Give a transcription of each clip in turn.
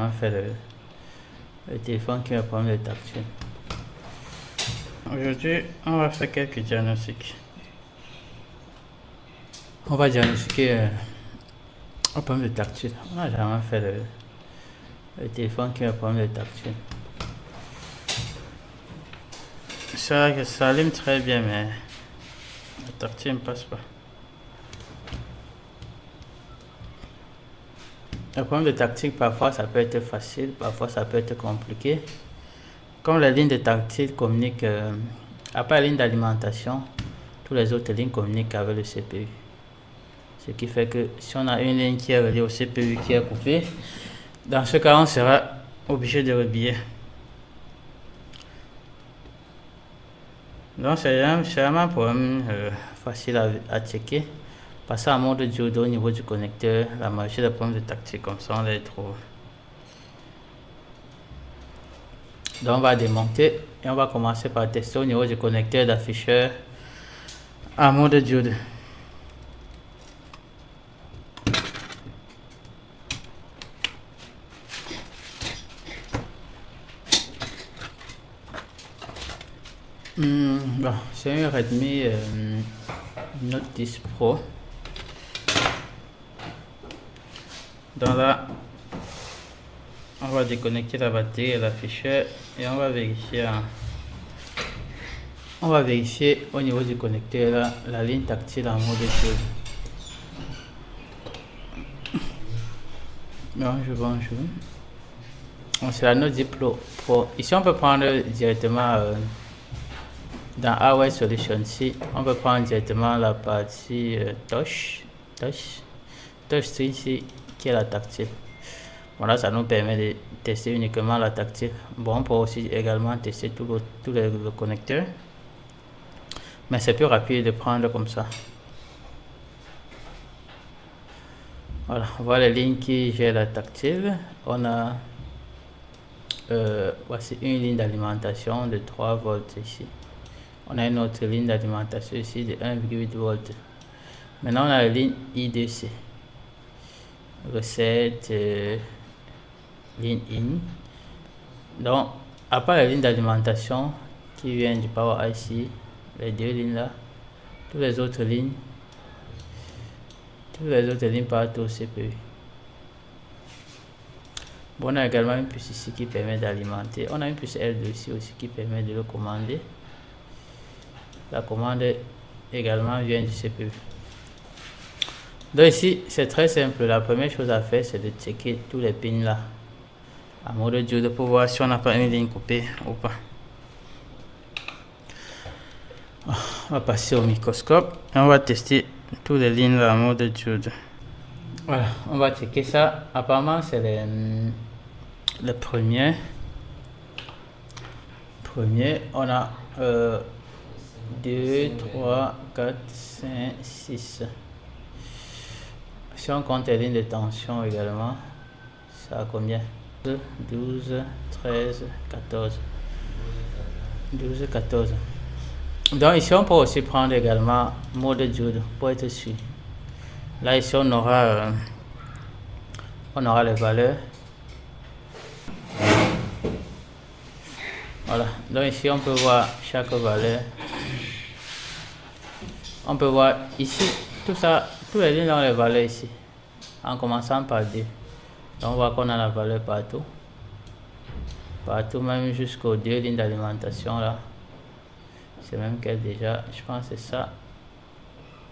jamais fait le téléphone qui a un problème de tactile. Aujourd'hui, on va faire quelques diagnostics. On va diagnostiquer un problème de tactile. On n'a jamais fait le téléphone qui a un problème de tactile. Ça s'allume très bien, mais le tactile ne passe pas. Le problème de tactile, parfois ça peut être facile, parfois ça peut être compliqué. Comme les lignes de tactile communiquent, à part la ligne d'alimentation, toutes les autres lignes communiquent avec le CPU. Ce qui fait que si on a une ligne qui est reliée au CPU qui est coupée, dans ce cas on sera obligé de rebiller. Donc c'est vraiment un problème facile à checker. Passer en mode diodo au niveau du connecteur, la majorité des problèmes de tactile comme ça on les trouve. Donc on va démonter et on va commencer par tester au niveau du connecteur d'afficheur en mode diode. Bon, c'est un Redmi Note 10 Pro. Donc là, on va déconnecter la batterie et l'afficheur et on va vérifier au niveau du connecteur là, la ligne tactile en mode diode. Bonjour. C'est la Note 10 Pro. Ici on peut prendre directement dans Hardware Solutions ici, on peut prendre directement la partie touch screen ici qui est la tactile. Voilà, ça nous permet de tester uniquement la tactile. Bon, on peut aussi également tester tous les connecteurs, mais c'est plus rapide de prendre comme ça. Voilà, voilà les lignes qui gèrent la tactile. On a voici une ligne d'alimentation de 3 volts ici. On a une autre ligne d'alimentation ici de 1,8 volts. Maintenant on a la ligne I2C. Recette, ligne in. Donc à part la ligne d'alimentation qui vient du Power IC, les deux lignes là, toutes les autres lignes partent au CPU. Bon, on a également une puce ici qui permet d'alimenter. On a une puce L2 ici aussi qui permet de le commander. La commande également vient du CPU. Donc ici c'est très simple. La première chose à faire c'est de checker tous les pins là en mode diode pour voir si on n'a pas une ligne coupée ou pas. On va passer au microscope et on va tester toutes les lignes là en mode diode. Voilà, on va checker ça. Apparemment c'est le premier. On a 2, 3, 4, 5, 6. Si on compte les lignes de tension également, ça a combien? 12, 13, 14. 12, 14. Donc ici on peut aussi prendre également mode diode pour être sûr. Là ici on aura les valeurs. Voilà, donc ici on peut voir chaque valeur. On peut voir ici tout ça, tous les lignes ont les valeurs ici, en commençant par 2. Donc on voit qu'on a la valeur partout, même jusqu'aux 2 lignes d'alimentation là. C'est même qu'elle déjà, je pense que c'est ça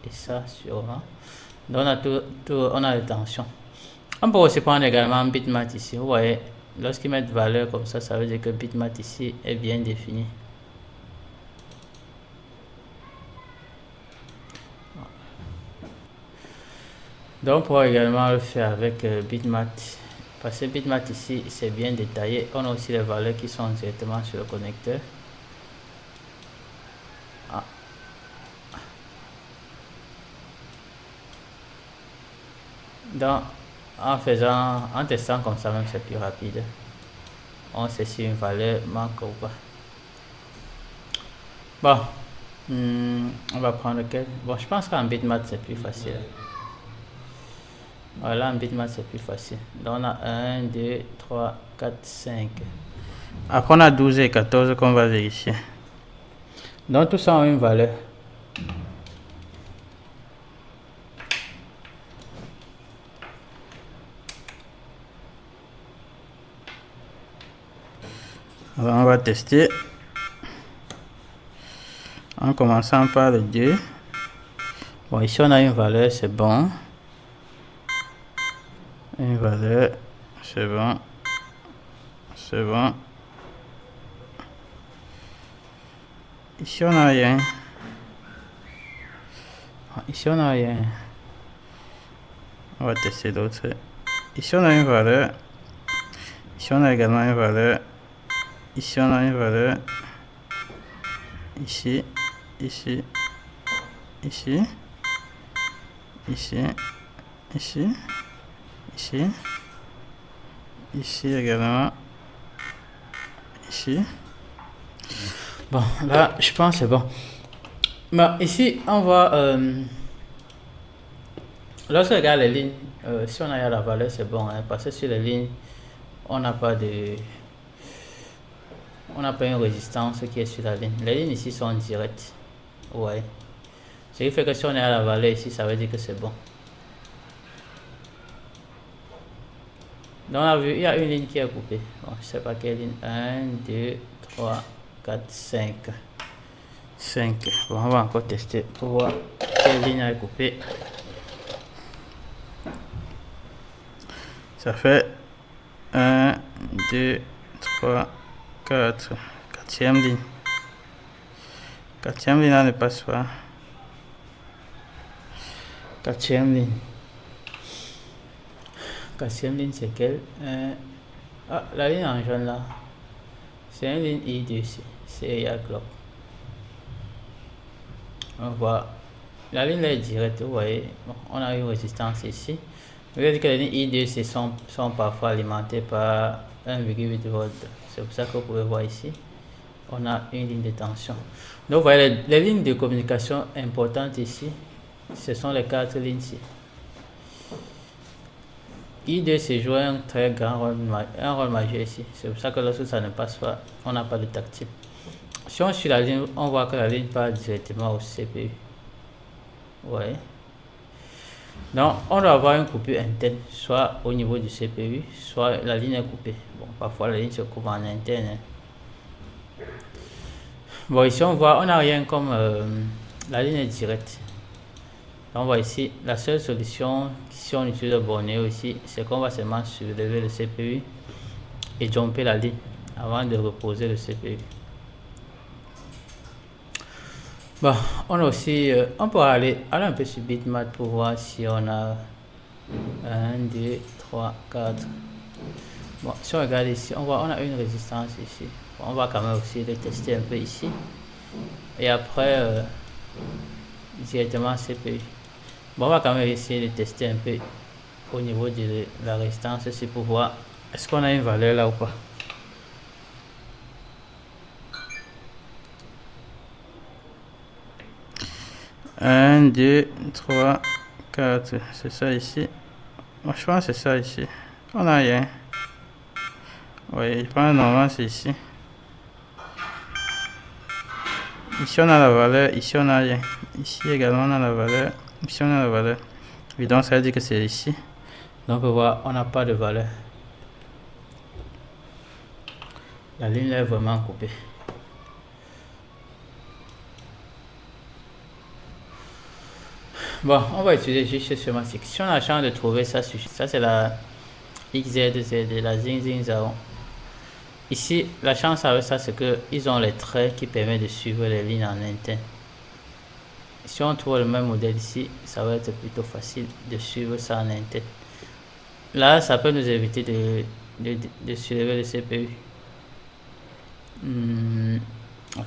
et ça sûrement. Donc on a on a les tensions. On peut aussi prendre également un bitmap ici. Vous voyez, lorsqu'ils mettent valeur comme ça veut dire que bitmap ici est bien défini. Donc on pourra également le faire avec bitmap, parce que bitmap ici c'est bien détaillé. On a aussi les valeurs qui sont directement sur le connecteur. Donc en testant comme ça même c'est plus rapide. On sait si une valeur manque ou pas. Bon, on va prendre quel. Bon, je pense qu'en bitmap c'est plus facile. Voilà, en bitmap, c'est plus facile. Donc, on a 1, 2, 3, 4, 5. Après, on a 12 et 14 qu'on va vérifier. Donc, tout ça a une valeur. Alors, on va tester. En commençant par le 2. Bon, ici, on a une valeur, c'est bon. Une valeur, c'est bon. C'est bon. Ici, on n'a rien. Ici, on n'a rien. On va tester d'autres. Ici, on a une valeur. Ici, on a également une valeur. Ici, on a une valeur. Ici, ici, ici, ici, ici, ici, ici également, ici. Bon, là, je pense que c'est bon. Mais ici, on voit, lorsque on regarde les lignes, si on a la valeur, c'est bon, hein, parce que sur les lignes, on n'a pas une résistance qui est sur la ligne. Les lignes ici sont directes. Ouais. Ce qui fait que si on est à la valeur ici, ça veut dire que c'est bon. Donc on a vu, il y a une ligne qui est coupée. Bon, je ne sais pas quelle ligne. 1, 2, 3, 4, 5. 5. Bon, on va encore tester pour voir quelle ligne est coupée. Ça fait 1, 2, 3, 4. Quatrième ligne. Quatrième ligne, là ne passe pas. Quatrième ligne. Quatrième ligne, c'est quelle? Ah, la ligne en jaune là. C'est une ligne I2C. C'est IA Clock. On voit. La ligne là est directe, vous voyez. Bon, on a une résistance ici. Vous voyez que les lignes I2C sont parfois alimentées par 1,8 volts. C'est pour ça que vous pouvez voir ici. On a une ligne de tension. Donc, vous voyez, les lignes de communication importantes ici, ce sont les 4 lignes ici. I2C joue un très grand rôle, un rôle majeur ici. C'est pour ça que lorsque ça ne passe pas, on n'a pas de tactile. Si on suit la ligne, on voit que la ligne part directement au CPU. Ouais. Donc, on doit avoir une coupure interne, soit au niveau du CPU, soit la ligne est coupée. Bon, parfois la ligne se coupe en interne. Hein. Bon, ici on voit, on n'a rien comme la ligne est directe. Donc, on voit ici, la seule solution, si on utilise le Bornéo ici, c'est qu'on va seulement soulever le CPU et jumper la ligne avant de reposer le CPU. Bon, on a aussi, on peut aller un peu sur bitmap pour voir si on a 1, 2, 3, 4. Bon, si on regarde ici, on voit on a une résistance ici. Bon, on va quand même aussi le tester un peu ici. Et après, directement CPU. Bon, on va quand même essayer de tester un peu au niveau de la résistance ici pour voir est-ce qu'on a une valeur là ou pas. Un, 2, 3, 4. C'est ça ici. Moi, je pense que c'est ça ici. On a rien. Oui, je pense normalement c'est ici. Ici on a la valeur, ici on a rien. Ici également on a la valeur, ici on a la valeur. Évidemment ça veut dire que c'est ici. Donc on voit, on n'a pas de valeur. La ligne est vraiment coupée. Bon, on va utiliser juste ce schématique. Si on a la chance de trouver ça, ça c'est la XZZ, la Zing. Ici, la chance avec ça, c'est qu'ils ont les traits qui permettent de suivre les lignes en interne. Si on trouve le même modèle ici, ça va être plutôt facile de suivre ça en interne. Là, ça peut nous éviter de soulever le CPU.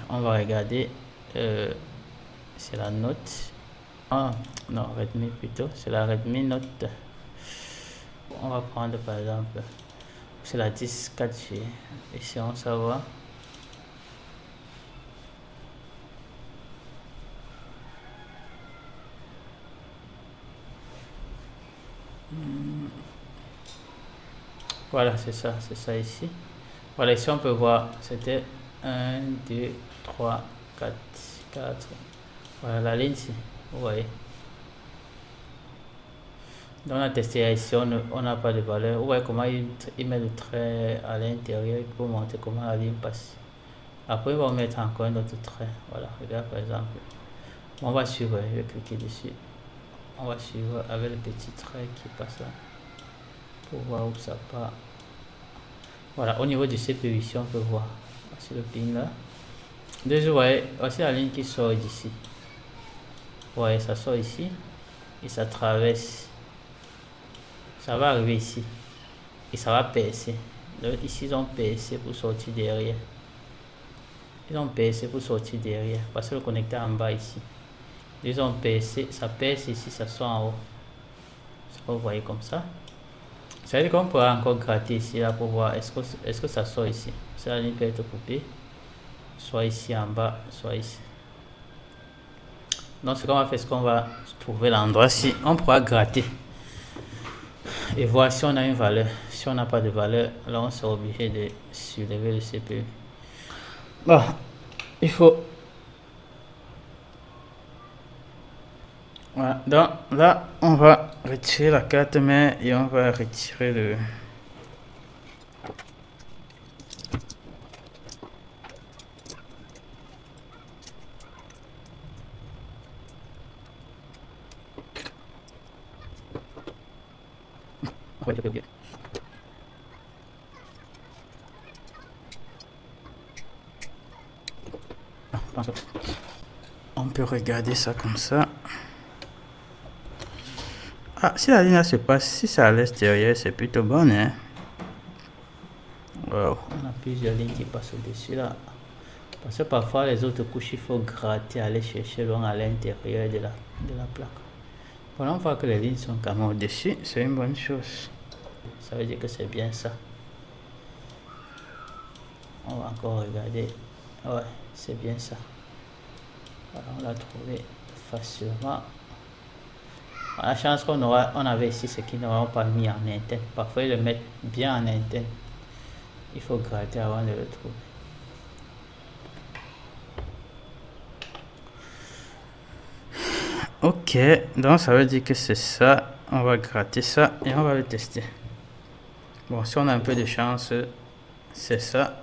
On va regarder. C'est la Note. Ah, non, Redmi plutôt. C'est la Redmi Note. On va prendre par exemple. C'est la 10 4G. Ici, on savoir. Voilà, c'est ça ici. Voilà, ici on peut voir, c'était 1, 2, 3, 4, 4. Voilà la ligne ici, vous voyez. Donc on a testé ici, on n'a pas de valeur. Vous voyez comment il met le trait à l'intérieur pour montrer comment la ligne passe. Après, on va mettre encore un autre trait. Voilà, regarde par exemple. On va suivre, je vais cliquer dessus. On va suivre avec le petit trait qui passe là. Pour voir où ça part. Voilà, au niveau du CPU ici, on peut voir. Voici le pin là. Deux, vous voyez, voici la ligne qui sort d'ici. Vous voyez, ça sort ici. Et ça traverse. Ça va arriver ici. Et ça va percer. Donc, ici, ils ont percé pour sortir derrière. Ils ont percé pour sortir derrière. Parce que le connecteur en bas ici. Ils ont percé. Ça perce ici, ça sort en haut. Ça, vous voyez comme ça. Ça veut dire qu'on pourra encore gratter ici là pour voir est-ce que ça sort ici. Ça, la ligne peut être coupée. Soit ici en bas, soit ici. Donc ce qu'on va faire, c'est qu'on va trouver l'endroit si on pourra gratter et voir si on a une valeur. Si on n'a pas de valeur, là on sera obligé de soulever le CPU. Bon, il faut. Voilà, donc là on va retirer la carte mère et on va retirer le. On peut regarder ça comme ça. Ah, si la ligne se passe, si c'est à l'extérieur, c'est plutôt bon, hein. Wow. On a plusieurs lignes qui passent au-dessus là. Parce que parfois les autres couches, il faut gratter, aller chercher loin à l'intérieur de la plaque. Voilà, on voit que les lignes sont quand même au-dessus, c'est une bonne chose. Ça veut dire que c'est bien ça. On va encore regarder. Ouais, c'est bien ça. Voilà, on l'a trouvé facilement. La chance qu'on avait ici, c'est qu'ils n'auront pas mis en interne. Parfois, ils le mettent bien en interne. Il faut gratter avant de le trouver. Ok, donc ça veut dire que c'est ça. On va gratter ça et on va le tester. Bon, si on a un peu de chance, c'est ça.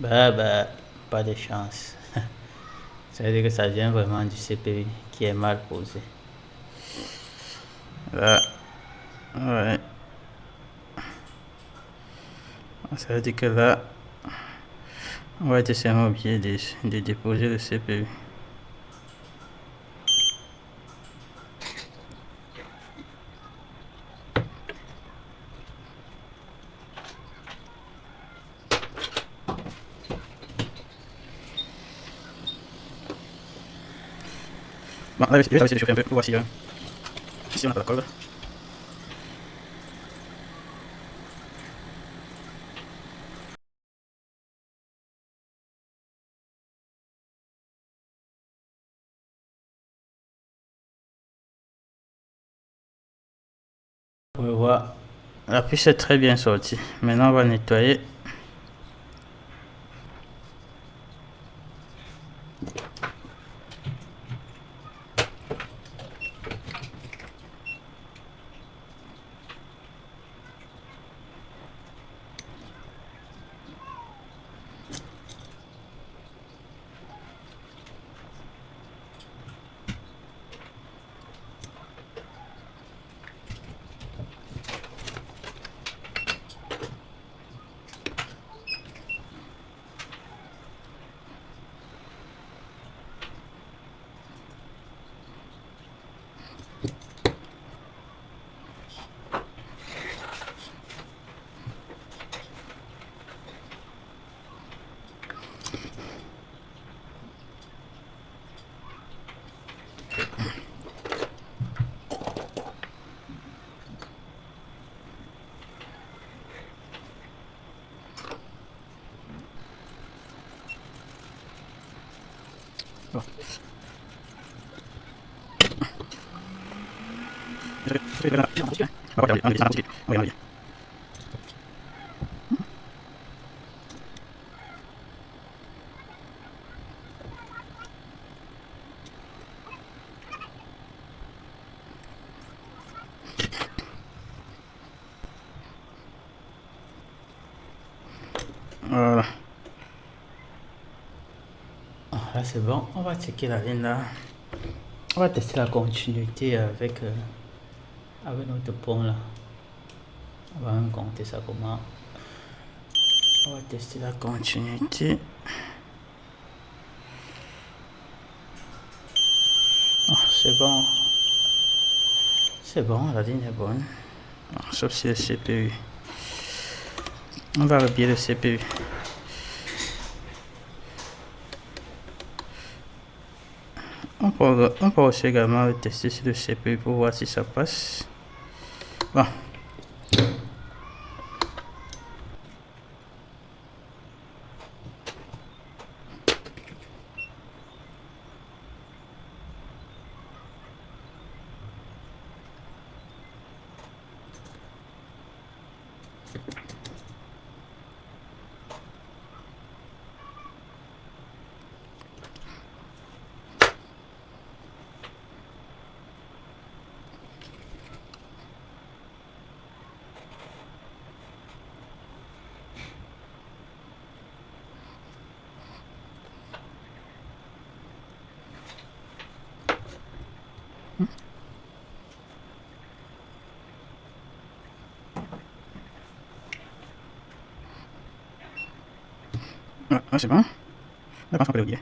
Bah, pas de chance. Ça veut dire que ça vient vraiment du CPU qui est mal posé. Là, ouais. Ça veut dire que là, on va être seulement obligé de déposer le CPU. Bon, là, je vais essayer de chauffer un peu pour voir si ici on n'a pas la colle. On va voir. La puce est très bien sortie. Maintenant, on va nettoyer. Voilà. Là c'est bon, on va checker la ligne là. On va tester la continuité avec notre pont là. On va même compter ça comment. On va tester la continuité. C'est bon. C'est bon, la ligne est bonne. Sauf si le CPU. On va rebier le CPU. On peut aussi également tester sur le CPU pour voir si ça passe. Bon. C'est bon. La pense qu'on peut le oublier.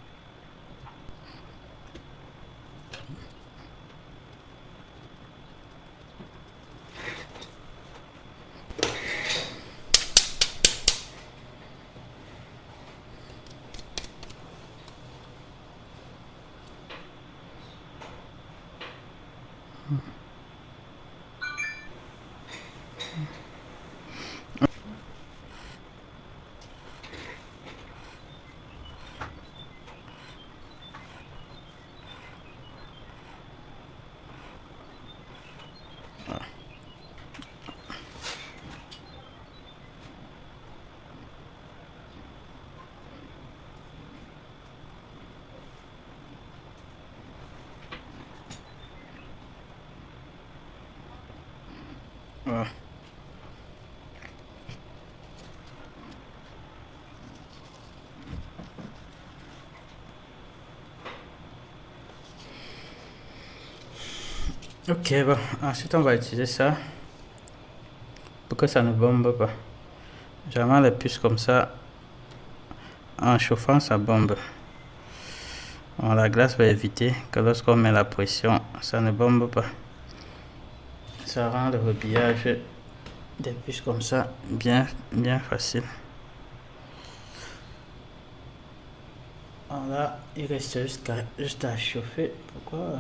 Voilà. Ok, bon, ensuite on va utiliser ça pour que ça ne bombe pas. Généralement les puces comme ça, en chauffant ça bombe. Bon, la glace va éviter que lorsqu'on met la pression, ça ne bombe pas. Ça rend le rebillage des puces comme ça bien facile. Voilà, il reste juste à chauffer. Pourquoi?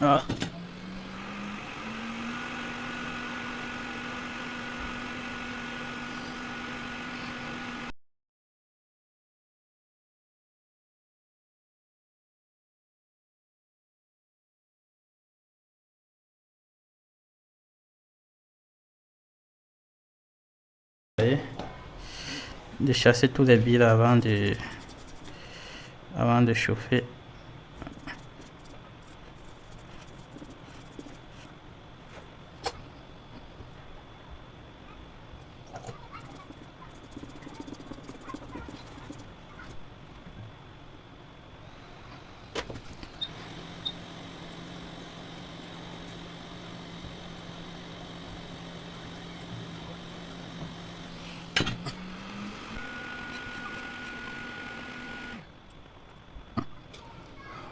Ah. De chasser tous les billes avant de chauffer.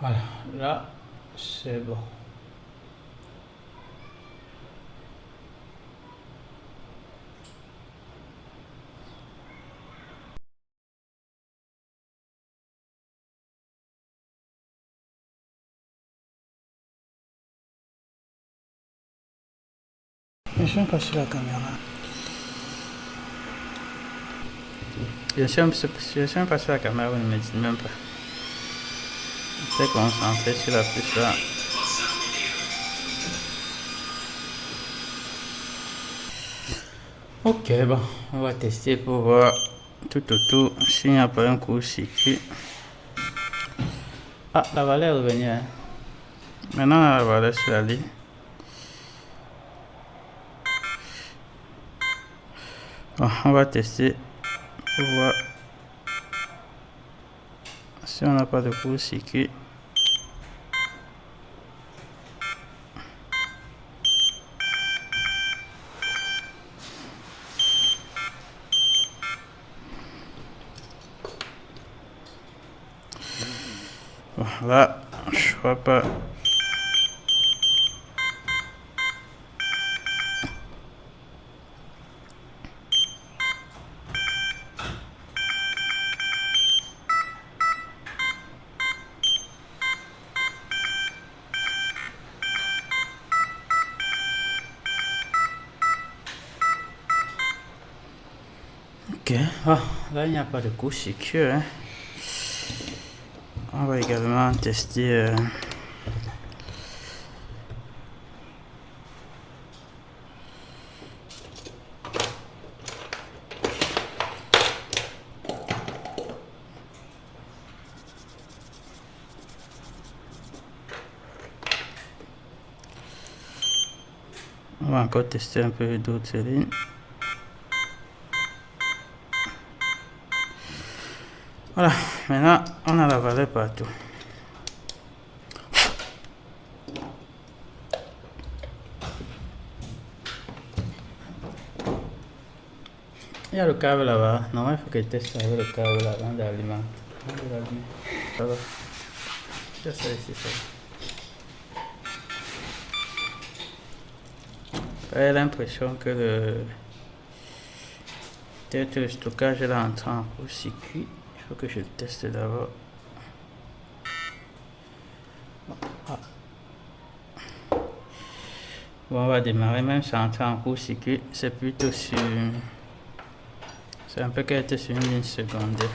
Voilà, là c'est bon. Je suis pas sur la caméra. Je suis même pas sur la caméra, vous ne me dites même pas. J'étais concentré sur la puce là. Ok, bon, on va tester pour voir tout autour s'il n'y a pas un court-circuit. Ah, la valeur est revenue. Hein. Maintenant, la valeur sur la ligne. Bon, on va tester pour voir si on n'a pas de court-circuit. Bon, là, je vois pas. Ok, ah, là il n'y a pas de court-circuit. Hein. On va également tester on va encore tester un peu d'autres lignes. Voilà, maintenant on a la valeur partout. Il y a le câble là-bas. Normalement, il faut que je teste avec le câble là avant d'alimenter. Ça va. C'est ça ici, ça va. J'ai l'impression que peut-être le stockage est entré en court-circuit. Il faut que je le teste d'abord. Ah. Bon, on va démarrer, même si entrer en court-circuit, c'est plutôt sur... C'est un peu qu'elle était sur une ligne secondaire.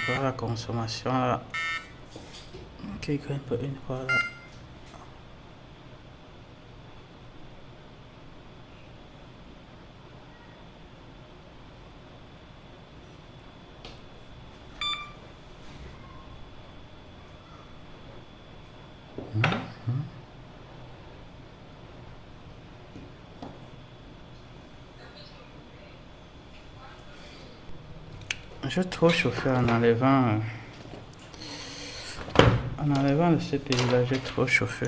Voilà la consommation là. Qui grimpe une fois là. J'ai trop chauffé en enlevant le CPU là, j'ai trop chauffé.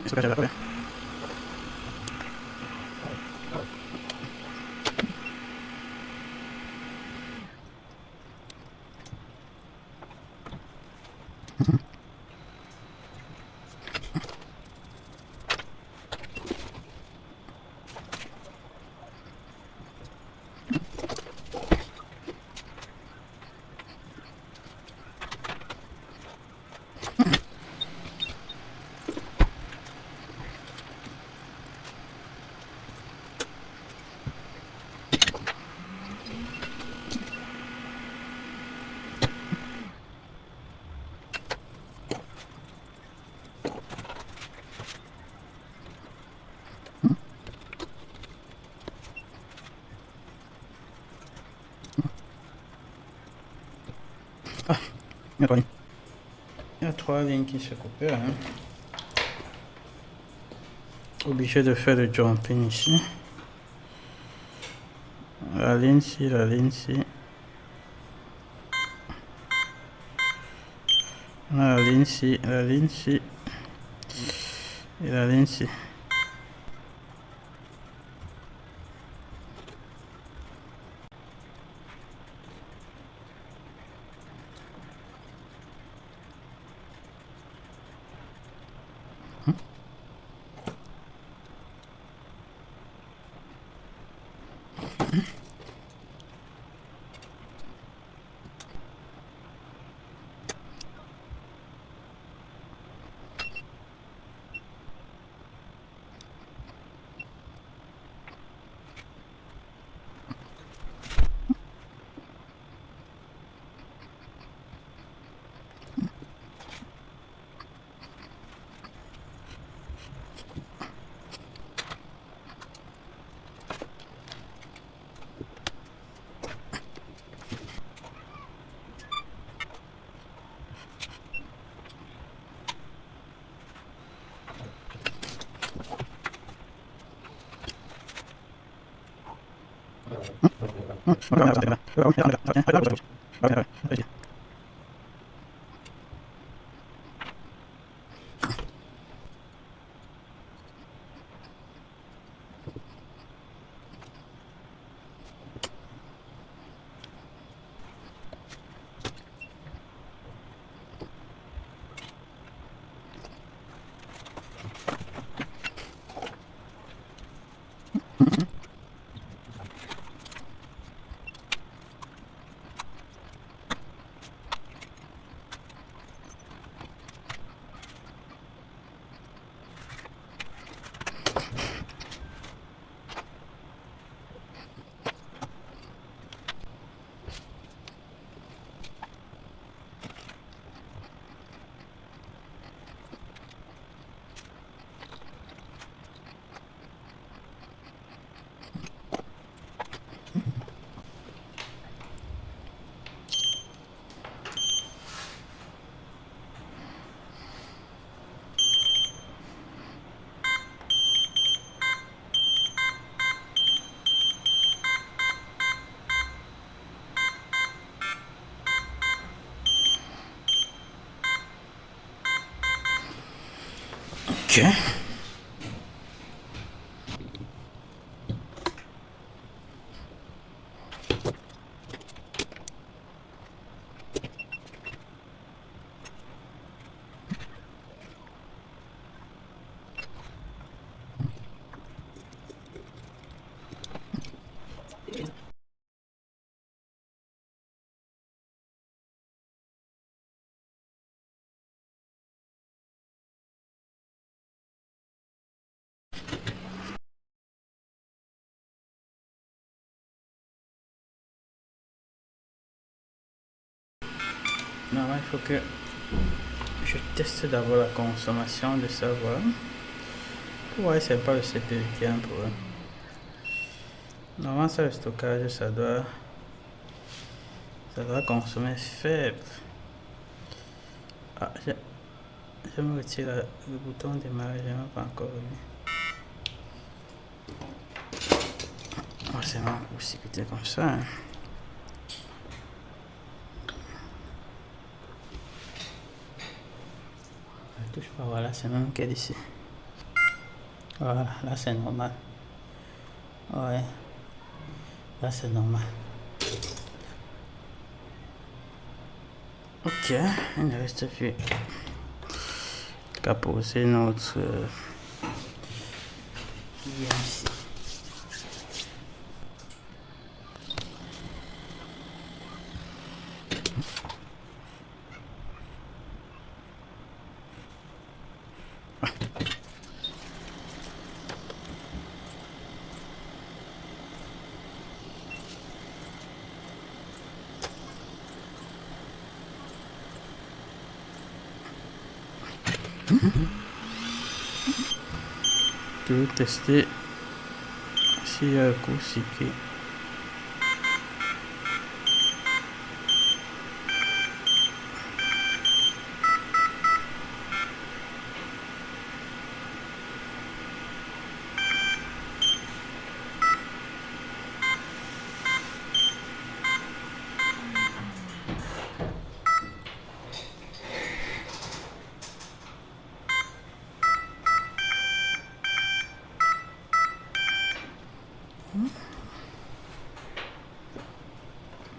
Est-ce que j'avais pas Ah, il y a 3 lignes. Il y a 3 lignes qui se coupent. Hein. obligé de faire le jumping ici. La ligne ci, la ligne ci. La ligne ci, la ligne ci. Et la ligne ci. Ok. Non, il faut que je teste d'abord la consommation de savoir. Ouais, c'est pas le CPU qui est un problème. Normalement, ça, le stockage, ça doit consommer faible. Ah, je me retire le bouton démarrer, je n'ai pas encore remis. Oh, c'est vraiment pour sécurité comme ça. Hein. Je touche pas, voilà, c'est même qu'elle ici. Voilà, là c'est normal. Ouais, là c'est normal. Ok, il ne reste plus qu'à poser notre ici. Je vais tester s'il y a un coup cyclé.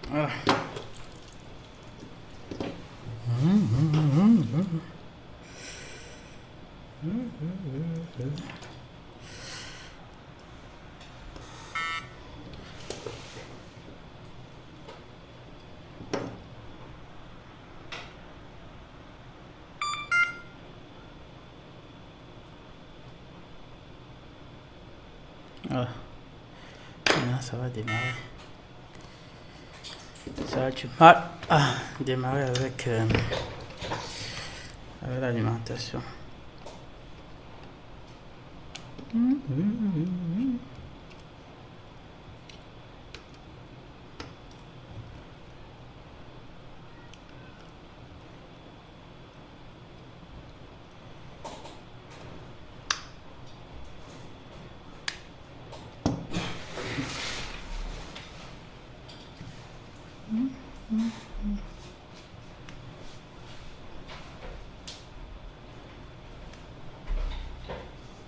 Voilà. Voilà. Maintenant, ça va démarrer. Ça va du mal à démarrer avec l'alimentation.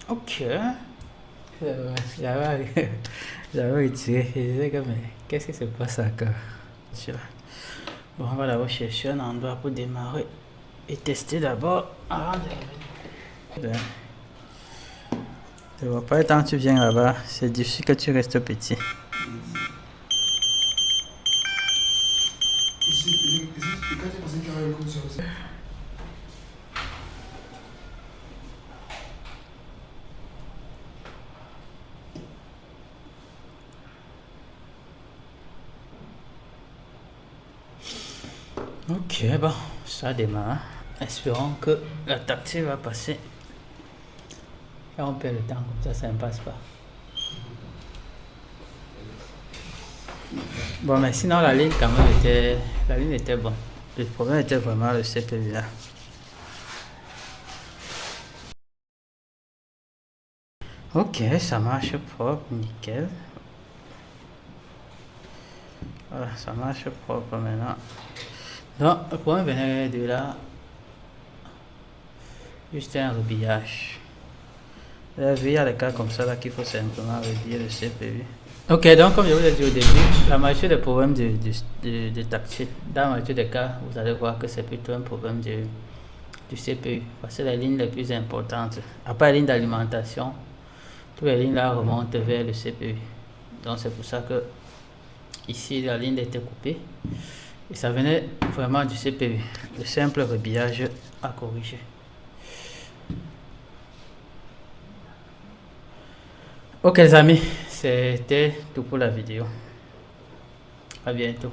Ok. J'avais retiré. Je disais que, mais qu'est-ce qui se passe encore? Bon, on va d'abord chercher un endroit pour démarrer et tester d'abord avant de revenir. Tu vois pas, tant que tu viens là-bas, c'est difficile que tu restes petit. Ok, bon, ça démarre. Espérons que la taxi va passer. Et on perd le temps, comme ça ne passe pas. Bon, mais sinon, la ligne quand même était bonne. Le problème était vraiment le CPU là. Ok, ça marche propre, nickel. Voilà, ça marche propre maintenant. Donc, le problème venait de là. Juste un rhabillage. Il y a des cas comme ça là qu'il faut simplement rhabiller le CPU. Ok, donc comme je vous l'ai dit au début, la majorité des problèmes de tactile, dans la majorité des cas, vous allez voir que c'est plutôt un problème du CPU. Parce que les lignes les plus importantes, après les lignes d'alimentation, toutes les lignes là remontent vers le CPU. Donc c'est pour ça que ici la ligne était coupée. Et ça venait vraiment du CPU. Le simple rhabillage à corriger. Ok les amis, c'était tout pour la vidéo. À bientôt.